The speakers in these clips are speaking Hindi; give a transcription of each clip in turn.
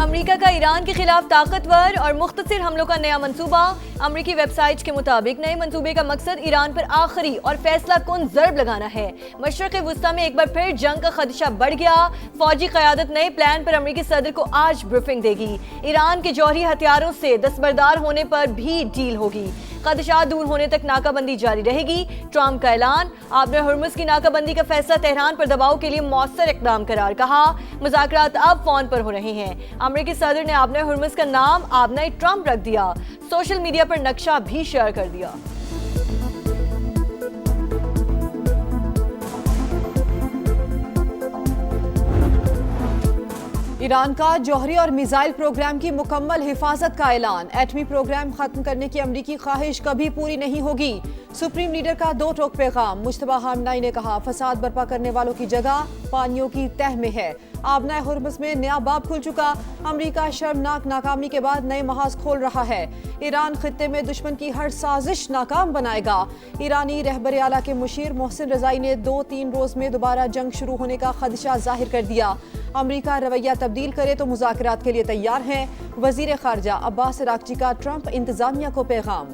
अमेरिका का ईरान के खिलाफ ताकतवर और मुख्तसर हमलों का नया मंसूबा। अमेरिकी वेबसाइट के मुताबिक नए मंसूबे का मकसद ईरान पर आखिरी और फैसला कुन ज़रब लगाना है। मशरक़ वुस्ता में एक बार फिर जंग का खदशा बढ़ गया। फौजी क़यादत नए प्लान पर अमेरिकी सदर को आज ब्रीफिंग देगी। ईरान के जौहरी हथियारों से दस्तबरदार होने पर भी डील होगी। खदशात दूर होने तक नाकाबंदी जारी रहेगी। ट्रंप का ऐलान। आबने हुर्मुज़ की नाकाबंदी का फैसला तेहरान पर दबाव के लिए मौसर इक़दाम करार। कहा मुज़ाकरात अब फोन पर हो रहे हैं। अमेरिकी सदर ने आबने हुर्मुज़ का नाम आबने ट्रंप रख दिया। सोशल मीडिया पर नक्शा भी शेयर कर दिया। ईरान का जौहरी और मिसाइल प्रोग्राम की मुकम्मल हिफाजत का ऐलान। एटमी प्रोग्राम खत्म करने की अमरीकी ख्वाहिश कभी पूरी नहीं होगी। सुप्रीम लीडर का दो टोक पैगाम। मुश्तबा हामनाई ने कहा फसाद बर्पा करने वालों की जगह पानियों की तह में है। आबनाए हुर्मुज़ में नया बाब खुल चुका। अमरीका शर्मनाक नाकामी के बाद नए महाज खोल रहा है। ईरान खित्ते में दुश्मन की हर साजिश नाकाम बनाएगा। ईरानी रहबर आला के मुशीर मोहसिन रजाई ने 2-3 रोज में दोबारा जंग शुरू होने का खदशा जाहिर कर दिया। अमरीका रवैया तब्दील करे तो मुज़ाकरात के लिए तैयार है। वजीर खारजा अब्बास अरागची का ट्रंप इंतजामिया को पैगाम।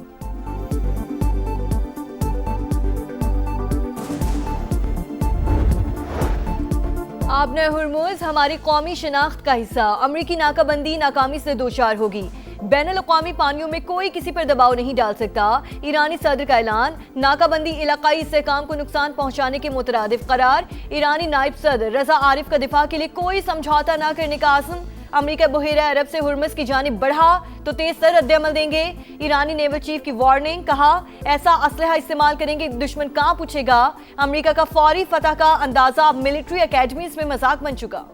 आबने हुर्मुज़ हमारी कौमी शनाख्त का हिस्सा। अमरीकी नाकाबंदी नाकामी से दोचार होगी। बैनुल-अक़वामी पानियों में कोई किसी पर दबाव नहीं डाल सकता। ईरानी सदर का ऐलान। नाकाबंदी इलाकाई इस्तेहकाम को नुकसान पहुंचाने के मुतरादिफ करार। ईरानी नायब सदर रजा आरिफ का दिफा के लिए कोई समझौता न करने का आज़म। अमरीका बहेरा अरब से हुर्मुज़ की जानिब बढ़ा तो तेज तर रद्द-ए-अमल देंगे। ईरानी नेवल चीफ की वार्निंग। कहा ऐसा असलहा इस्तेमाल करेंगे दुश्मन कहां पूछेगा। अमरीका का फौरी फतह का अंदाजा अब मिलिट्री अकेडमीज में मजाक बन चुका।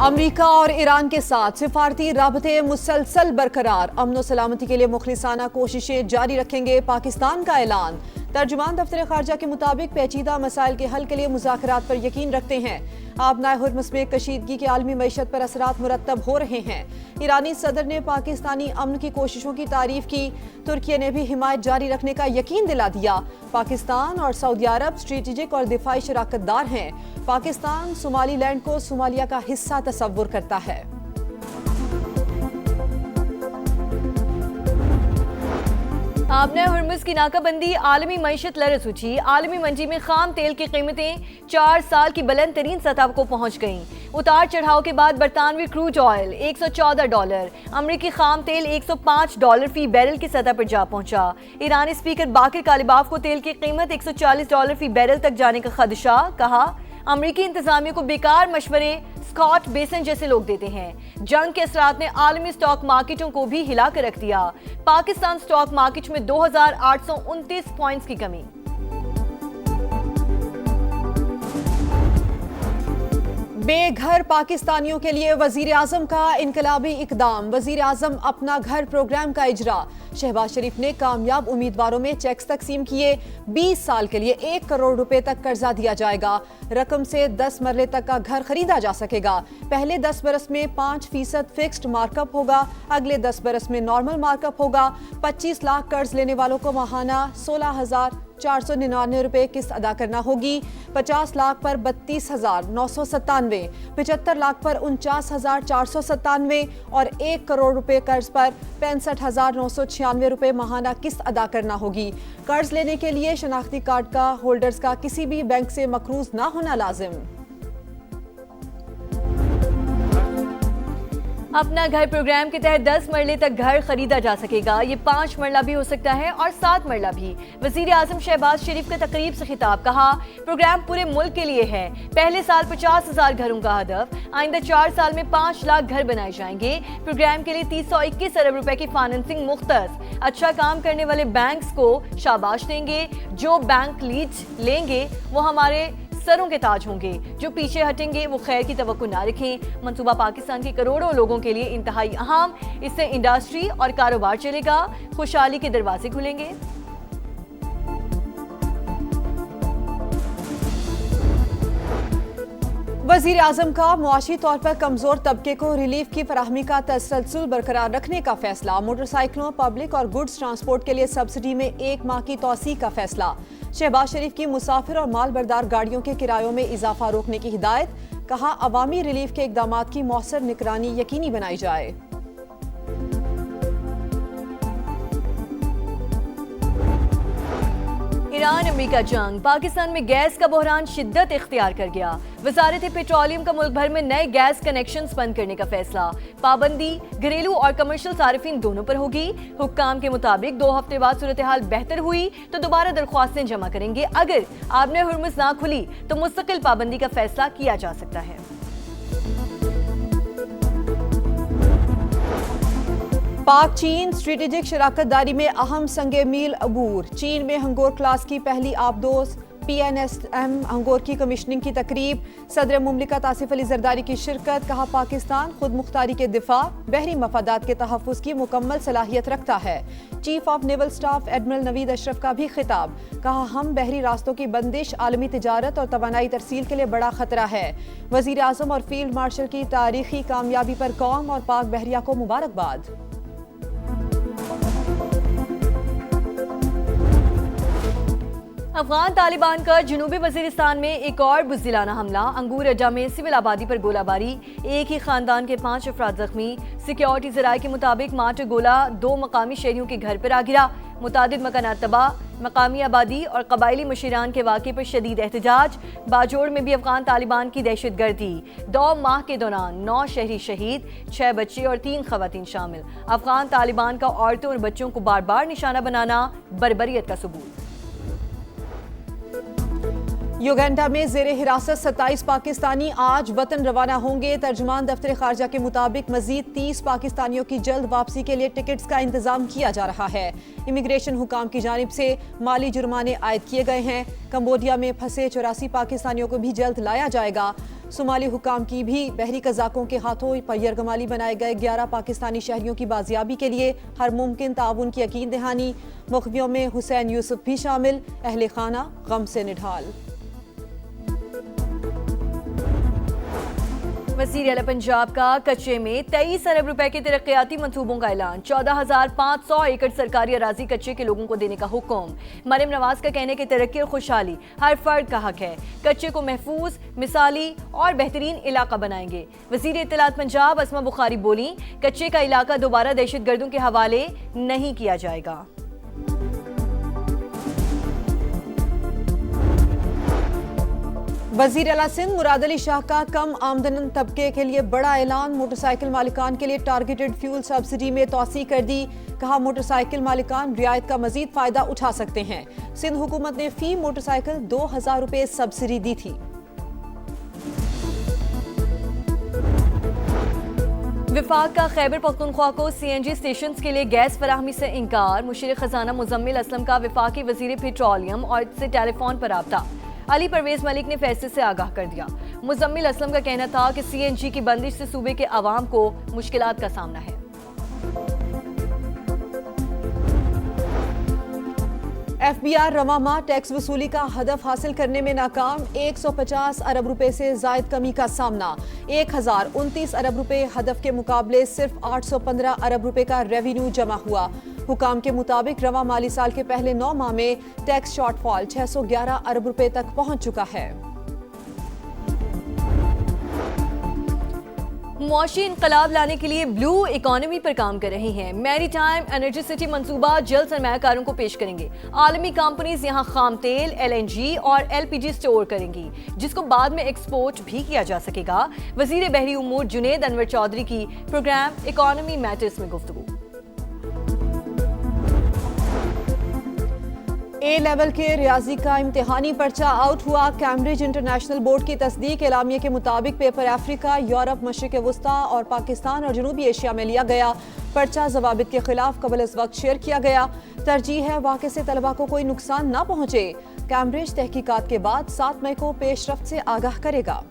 अमरीका और ईरान के साथ सिफारती राबते मुसलसल बरकरार। अमन व सलामती के लिए मुखलिसाना कोशिशें जारी रखेंगे पाकिस्तान का ऐलान। तर्जुमान दफ्तर खारजा के मुताबिक पेचीदा मसाइल के हल के लिए मुज़ाकरात पर यकीन रखते हैं। आबनाए हुर्मुज़ में कशीदगी के आलमी मईशत पर असरात मुरतब हो रहे हैं। ईरानी सदर ने पाकिस्तानी अमन की कोशिशों की तारीफ की। तुर्की ने भी हिमायत जारी रखने का यकीन दिला दिया। पाकिस्तान और सऊदी अरब स्ट्रेटेजिक और दिफाई शराकतदार हैं। पाकिस्तान सोमालीलैंड को सोमालिया का हिस्सा तस्वुर करता है। आबने हुर्मुज़ की नाकाबंदी आलमी मईशत लरज़ उठी। आलमी मंडी में खाम तेल की कीमतें 4 साल की बुलंद तरीन सतह को पहुंच गईं। उतार चढ़ाव के बाद बरतानवी क्रूड ऑयल $114, अमरीकी खाम तेल $105 फी बैरल की सतह पर जा पहुंचा। ईरानी स्पीकर बाकिर कालिबाफ को तेल की कीमत $140 फी बैरल तक जाने का खदशा। कहा अमरीकी इंतजामिया को बेकार मशवरे स्कॉट बेसन जैसे लोग देते हैं। जंग के असरात ने आलमी स्टॉक मार्केटों को भी हिला कर रख दिया। पाकिस्तान स्टॉक मार्केट में 2829 पॉइंट्स की कमी। बेघर पाकिस्तानियों के लिए वजीर आजम का इनकलाबी इकदाम। वजीर आजम अपना घर प्रोग्राम का इजरा। शहबाज शरीफ ने कामयाब उम्मीदवारों में चेक्स तकसीम किए। 20 साल के लिए 1 करोड़ रुपए तक कर्जा दिया जाएगा। रकम से 10 मरले तक का घर खरीदा जा सकेगा। पहले 10 बरस में 5% फिक्स्ड मार्कअप होगा। अगले 10 बरस में नॉर्मल मार्कअप होगा। 25 लाख कर्ज लेने वालों को माहाना 16,499 रुपए किस्त अदा करना होगी। 50 लाख पर 32,997, 75 लाख पर 49,497 और 1 करोड़ रुपए कर्ज पर 65,996 रुपए माहाना किस्त अदा करना होगी। कर्ज लेने के लिए शनाख्ती कार्ड का होल्डर्स का किसी भी बैंक से मकरूज ना होना लाजिम। अपना घर प्रोग्राम के तहत 10 मरले तक घर खरीदा जा सकेगा। ये 5 मरला भी हो सकता है और 7 मरला भी। वजीर आजम शहबाज शरीफ का तकरीब से खिताब। कहा प्रोग्राम पूरे मुल्क के लिए है। पहले साल 50,000 घरों का हदफ। आइंदा 4 साल में 5 लाख घर बनाए जाएंगे। प्रोग्राम के लिए 321 अरब रुपए की फाइनेंसिंग मुख्तस। अच्छा काम करने वाले बैंक्स को शाबाश देंगे। जो बैंक लीज लेंगे वो हमारे सरों के ताज होंगे। जो पीछे हटेंगे वो खैर की तवक्को ना रखें। मंसूबा पाकिस्तान के करोड़ों लोगों के लिए इंतहाई अहम। इससे इंडस्ट्री और कारोबार चलेगा। खुशहाली के दरवाजे खुलेंगे। वजीर आजम का मुआशी तौर पर कमजोर तबके को रिलीफ की फराहमी का तसलसल बरकरार रखने का फैसला। मोटरसाइकिलों, पब्लिक और गुड्स ट्रांसपोर्ट के लिए सब्सिडी में 1 माह की तौसीक का फैसला। शहबाज शरीफ की मुसाफिर और माल बरदार गाड़ियों के किरायों में इजाफा रोकने की हिदायत, कहा अवामी रिलीफ के इकदामात की मौसर निगरानी यकीनी बनाई जाए। ईरान अमेरिका जंग, पाकिस्तान में गैस का बहरान शिद्दत इख्तियार कर गया। वजारत पेट्रोलियम का मुल्क भर में नए गैस कनेक्शंस बंद करने का फैसला। पाबंदी घरेलू और कमर्शियल सारिफिन दोनों पर होगी। हुक्काम के मुताबिक 2 हफ्ते बाद सूरत हाल बेहतर हुई तो दोबारा दरख्वास्तें जमा करेंगे। अगर आबने हुर्मुज़ ना खुली तो मुस्तकिल पाबंदी का फैसला किया जा सकता है। पाक चीन स्ट्रेटेजिक शराकत दारी में अहम संगे मील अबूर। चीन में हंगोर क्लास की पहली आबदोज PNSM हंगोर की कमिश्निंग की तकरीब, सदर मुमलिकत आसिफ अली जरदारी की शिरकत। कहा पाकिस्तान खुद मुख्तारी के दिफा, बहरी मफादात के तहफ़्फ़ुज़ की मुकम्मल सलाहियत रखता है। Chief of naval staff admiral Naveed Ashraf का भी खिताब, कहा हम बहरी रास्तों की बंदिश आलमी तिजारत और तवानाई तरसील के लिए बड़ा खतरा है। वज़ीर आज़म और फील्ड मार्शल की तारीखी कामयाबी पर कौम और पाक बहरिया को मुबारकबाद। अफगान तालिबान का जनूबी वजीरिस्तान में एक और बुज़दिलाना हमला। अंगूर अड्डा में सिविल आबादी पर गोलाबारी, एक ही खानदान के 5 अफराद जख्मी। सिक्योरिटी ज़राए के मुताबिक मार्टर गोला 2 मकामी शहरियों के घर पर आ गिरा। मुतादिद मकानात तबाह, मकामी आबादी और कबायली मुशीरान के वाक़े पर शदीद एहतजाज। बाजोड़ में भी अफगान तालिबान की दहशत गर्दी। 2 माह के दौरान 9 शहरी शहीद, 6 बच्चे और 3 खवातीन शामिल। अफगान तालिबान का औरतों और बच्चों को बार बार निशाना बनाना बर्बरियत का सबूत। युगांडा में जेर हिरासत 27 पाकिस्तानी आज वतन रवाना होंगे। तर्जुमान दफ्तर खारजा के मुताबिक मजीद 30 पाकिस्तानियों की जल्द वापसी के लिए टिकट्स का इंतजाम किया जा रहा है। इमिग्रेशन हुकाम की जानिब से माली जुर्माने आयद किए गए हैं। कंबोडिया में फंसे 84 पाकिस्तानियों को भी जल्द लाया जाएगा। सोमाली हुकाम की भी बहरी कज़ाकों के हाथों यरगमाली बनाए गए 11 पाकिस्तानी शहरियों की बाजियाबी के लिए हर मुमकिन ताउन की यकीन दहानी। मुखबियों में हुसैन यूसुफ भी शामिल, अहले खाना गम से निढाल। वज़ीर आला पंजाब का कच्चे में 23 अरब रुपए के तरक्याती मंसूबों का ऐलान। 14,500 एकड़ सरकारी अराजी कच्चे के लोगों को देने का हुक्म। मरियम नवाज का कहने की तरक्की और खुशहाली हर फर्द का हक है। कच्चे को महफूज, मिसाली और बेहतरीन इलाका बनाएंगे। वज़ीर इत्तलात पंजाब अस्मा बुखारी बोली, कच्चे का इलाका दोबारा दहशतगर्दों के हवाले नहीं किया जाएगा। वज़ीर आला सिंध मुराद अली शाह का कम आमदन तबके के लिए बड़ा ऐलान। मोटरसाइकिल मालिकान के लिए टारगेटेड फ्यूल सब्सिडी में तोसी कर दी। कहा मोटरसाइकिल मालिकान रियायत का मजीद फायदा उठा सकते हैं। सिंध हुकूमत ने फी मोटरसाइकिल 2000 रुपए सब्सिडी दी थी। विफाक का खैबर पख्तूनख्वा को CNG स्टेशन के लिए गैस फराहमी से इनकार। मुशीर खजाना मुजम्मिल असलम का विफाकी वजीर पेट्रोलियम और से टेलीफोन पर राब्ता। अली परवेज मलिक ने फैसले से आगाह कर दिया। मुजम्मिल असलम का कहना था कि CNG की बंदिश से सूबे के अवाम को मुश्किलात का सामना है। FBI रवा माह टैक्स वसूली का हदफ हासिल करने में नाकाम। 150 अरब रुपए से जायद कमी का सामना। 1029 अरब रुपए हदफ के मुकाबले सिर्फ 815 अरब रुपए का रेवेन्यू जमा हुआ। हुकाम के मुताबिक रवा माली साल के पहले 9 माह में टैक्स शॉर्टफॉल 611 अरब रुपए तक पहुंच चुका है। मुआशी इनकलाब लाने के लिए ब्लू इकोनॉमी पर काम कर रही हैं। मैरीटाइम एनर्जी सिटी मंसूबा जल्द सरमायाकारों को पेश करेंगे। आलमी कंपनीज यहां खाम तेल, LNG और LPG स्टोर करेंगी, जिसको बाद में एक्सपोर्ट भी किया जा सकेगा। वजीर बहरी उमूर जुनेद अनवर चौधरी की प्रोग्राम इकोनॉमी मैटर्स में गुफ्तगू। A लेवल के रियाजी का इम्तिहानी पर्चा आउट हुआ। कैम्ब्रिज इंटरनेशनल बोर्ड की तस्दीक एलामिया के मुताबिक पेपर अफ्रीका, यूरोप, मशरिक वस्ता और पाकिस्तान और जनूबी एशिया में लिया गया। पर्चा जवाबित के खिलाफ कबल इस वक्त शेयर किया गया। तरजीह है वाक़े से तलबा को कोई नुकसान ना पहुंचे। कैम्ब्रिज तहकीकात के बाद 7 मई को पेशरफ्त से आगाह करेगा।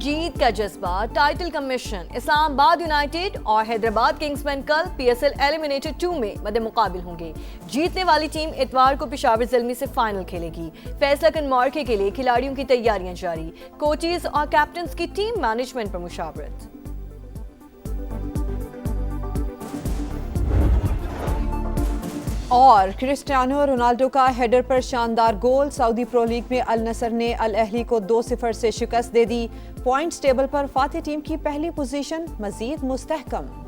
जीत का जज्बा, टाइटल कमीशन। इस्लामाबाद यूनाइटेड और हैदराबाद किंग्समैन कल PSL एलिमिनेटर 2 में मद्दे मुकाबिल होंगे। जीतने वाली टीम इतवार को पेशावर ज़ल्मी से फाइनल खेलेगी। फैसला कन मौके के लिए खिलाड़ियों की तैयारियां जारी। कोचेज और कैप्टन्स की टीम मैनेजमेंट पर मुशावरत। और क्रिस्टियानो रोनाल्डो का हेडर पर शानदार गोल। सऊदी प्रो लीग में अल नसर ने अल अहली को 2-0 से शिकस्त दे दी। पॉइंट्स टेबल पर फातिह टीम की पहली पोजीशन मजीद मुस्तहकम।